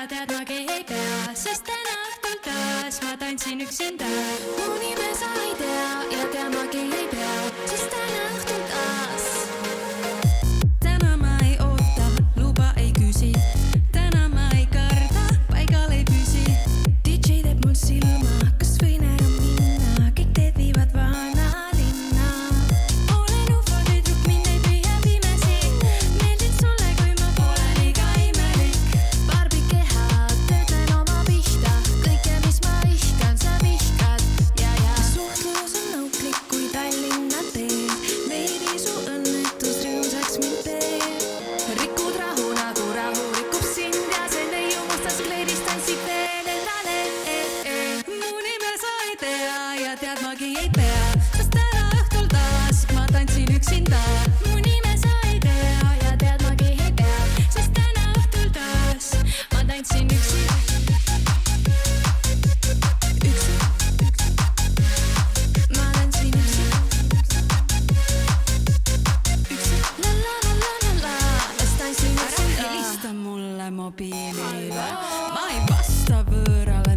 tead magi ei pea, sest täna õhtul taas ma tantsin üksinda. Mu nime sa ei tea ja tead magi ei pea, sest täna õhtul taas. Täna ma ei oota, luba ei küsi, täna ma ei karda, paigal ei püsi. DJ teeb mul silma, kas võin ära minna, kõik teed viivad vana linna. Olen ufo tüdruk, mind ei püüa pimesi, meeldin sulle, kui ma pole liiga imelik. Barbi keha, töötlen oma pihta, kõike mis ma vihkan, sa vihkad ja. Suhtlus on nõuklik kui Tallinna teel, veidi su õnnetus rõõmsaks mind teeb. Rikud rahu nagu rahu rikub sind ja see neiu mustas kleidis tantsib veel endale. Mu nime sa ei tea ja tead magi ei pea, sest täna õhtul taas ma tantsin üksinda. Mu nime sa ei tea ja tead magi ei pea, sest täna õhtul taas ma tantsin üksinda. Ma tantsin üksinda. La la la la la la, las tantsin üksinda. Helista mulle mobiilile, ma ei vasta võõrale.